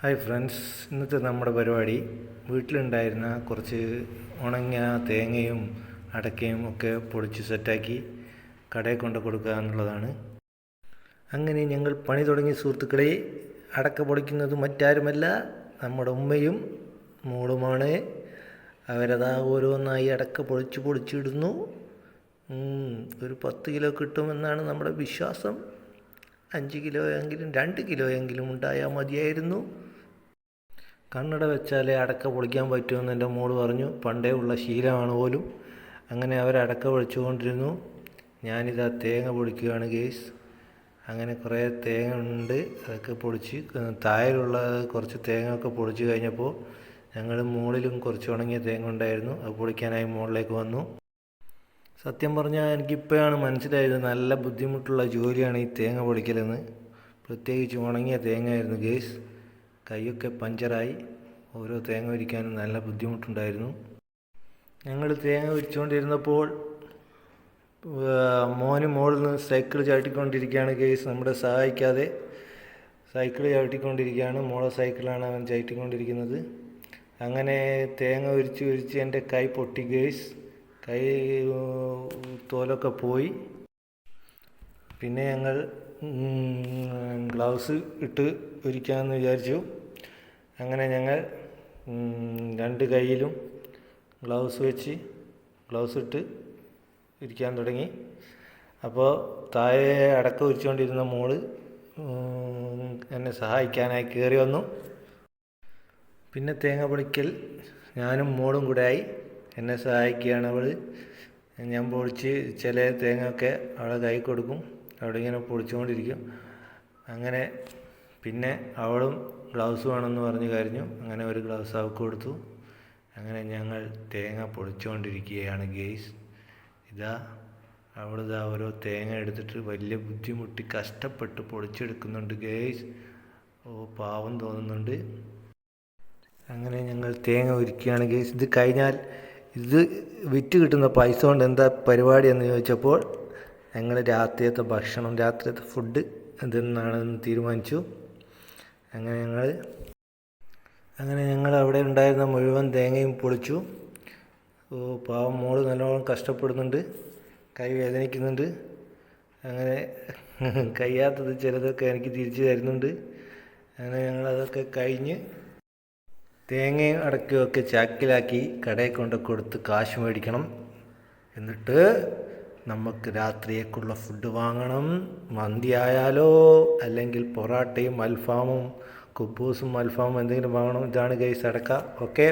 Hi friends, ഇന്നത്തെ നമ്മുടെ പരിപാടി വീട്ടിലുണ്ടായിരുന്ന കുറച്ച് ഉണങ്ങിയ തേങ്ങയും അടയ്ക്കയും ഒക്കെ പൊടിച്ച് സെറ്റാക്കി കടയിൽ കൊണ്ട് കൊടുക്കുക എന്നുള്ളതാണ്. അങ്ങനെ ഞങ്ങൾ പണി തുടങ്ങിയ സുഹൃത്തുക്കളെ. അടക്ക പൊടിക്കുന്നത് മറ്റാരുമല്ല, നമ്മുടെ ഉമ്മയും മോളുമാണ്. അവരതാ ഓരോന്നായി അടക്ക പൊടിച്ചിടുന്നു. ഒരു 10 കിലോ കിട്ടുമെന്നാണ് നമ്മുടെ വിശ്വാസം. 5 കിലോ എങ്കിലും 2 കിലോ എങ്കിലും ഉണ്ടായാൽ മതിയായിരുന്നു. കണ്ണട വെച്ചാലേ അടക്ക പൊളിക്കാൻ പറ്റുമെന്ന് എൻ്റെ മോള് പറഞ്ഞു. പണ്ടേ ഉള്ള ശീലമാണ് പോലും. അങ്ങനെ അവരടക്ക പൊളിച്ചുകൊണ്ടിരുന്നു. ഞാനിതാ തേങ്ങ പൊളിക്കുകയാണ് ഗേസ്. അങ്ങനെ കുറേ തേങ്ങ ഉണ്ട്, അതൊക്കെ പൊളിച്ച് താഴെയുള്ള കുറച്ച് തേങ്ങ ഒക്കെ പൊളിച്ച് കഴിഞ്ഞപ്പോൾ ഞങ്ങൾ മുകളിലും കുറച്ച് ഉണങ്ങിയ തേങ്ങ ഉണ്ടായിരുന്നു, അത് പൊളിക്കാനായി മുകളിലേക്ക് വന്നു. സത്യം പറഞ്ഞാൽ എനിക്കിപ്പോഴാണ് മനസ്സിലായത് നല്ല ബുദ്ധിമുട്ടുള്ള ജോലിയാണ് ഈ തേങ്ങ പൊളിക്കലെന്ന്. പ്രത്യേകിച്ച് ഉണങ്ങിയ തേങ്ങയായിരുന്നു ഗേസ്. കൈയൊക്കെ പഞ്ചറായി. ഓരോ തേങ്ങ ഉരിക്കാനും നല്ല ബുദ്ധിമുട്ടുണ്ടായിരുന്നു. ഞങ്ങൾ തേങ്ങ ഉരിച്ചുകൊണ്ടിരുന്നപ്പോൾ മോന് മുകളിൽ നിന്ന് സൈക്കിൾ ചവിട്ടിക്കൊണ്ടിരിക്കുകയാണ് ഗേസ്. നമ്മളെ സഹായിക്കാതെ സൈക്കിൾ ചവിട്ടിക്കൊണ്ടിരിക്കുകയാണ്. മോളെ സൈക്കിളാണ് അവൻ ചവിട്ടിക്കൊണ്ടിരിക്കുന്നത്. അങ്ങനെ തേങ്ങ ഉരിച്ച് എൻ്റെ കൈ പൊട്ടി ഗേസ്. കൈ തോലൊക്കെ പോയി. പിന്നെ ഞങ്ങൾ ഗ്ലൗസ് ഇട്ട് ഉരിക്കാമെന്ന് വിചാരിച്ചു. അങ്ങനെ ഞങ്ങൾ 2 കൈയിലും ഗ്ലൗസ് ഇട്ട് ഇരിക്കാൻ തുടങ്ങി. അപ്പോൾ താഴെ അടക്ക ഉരിച്ചുകൊണ്ടിരുന്ന മോള് എന്നെ സഹായിക്കാനായി കയറി വന്നു. പിന്നെ തേങ്ങ പൊളിക്കൽ ഞാനും മോളും കൂടെ ആയി. എന്നെ സഹായിക്കുകയാണ് അവൾ. ഞാൻ പൊളിച്ച് ചില തേങ്ങയൊക്കെ അവളെ കൈ കൊടുക്കും. അവിടെ ഇങ്ങനെ പൊളിച്ചുകൊണ്ടിരിക്കും. അങ്ങനെ പിന്നെ അവളും ഗ്ലൗസ് വേണമെന്ന് പറഞ്ഞ് കരഞ്ഞു. അങ്ങനെ ഒരു ഗ്ലൗസ് അവൾക്ക് കൊടുത്തു. അങ്ങനെ ഞങ്ങൾ തേങ്ങ പൊളിച്ചുകൊണ്ടിരിക്കുകയാണ് ഗെയ്സ്. അവളിതാ ഓരോ തേങ്ങ എടുത്തിട്ട് വലിയ ബുദ്ധിമുട്ടി കഷ്ടപ്പെട്ട് പൊളിച്ചെടുക്കുന്നുണ്ട് ഗെയ്സ്. പാവം തോന്നുന്നുണ്ട്. അങ്ങനെ ഞങ്ങൾ തേങ്ങ ഉരിക്കുകയാണ് ഗെയ്സ്. ഇത് കഴിഞ്ഞാൽ ഇത് വിറ്റ് കിട്ടുന്ന പൈസ കൊണ്ട് എന്താ പരിപാടി എന്ന് ചോദിച്ചപ്പോൾ ഞങ്ങൾ രാത്രിയത്തെ ഫുഡ് ഇതെന്നാണെന്ന് തീരുമാനിച്ചു. അങ്ങനെ ഞങ്ങൾ അവിടെ ഉണ്ടായിരുന്ന മുഴുവൻ തേങ്ങയും പൊളിച്ചു. പാവം മോള് നല്ലോണം കഷ്ടപ്പെടുന്നുണ്ട്, കൈ വേദനിക്കുന്നുണ്ട്. അങ്ങനെ കഴിയാത്തത് ചിലതൊക്കെ എനിക്ക് തിരിച്ചു തരുന്നുണ്ട്. അങ്ങനെ ഞങ്ങളതൊക്കെ കഴിഞ്ഞ് തേങ്ങയും അടക്കയൊക്കെ ചാക്കിലാക്കി കടയിൽ കൊണ്ട് കൊടുത്ത് കാശ് മേടിക്കണം. എന്നിട്ട് നമുക്ക് രാത്രിയേക്കുള്ള ഫുഡ് വാങ്ങണം. മന്തി ആയാലോ അല്ലെങ്കിൽ പൊറാട്ടയും അൽഫാമും കുബൂസും അൽഫാമും എന്തെങ്കിലും വാങ്ങണം. ഇതാണ് ഗൈസ് അടക്ക. ഓക്കെ.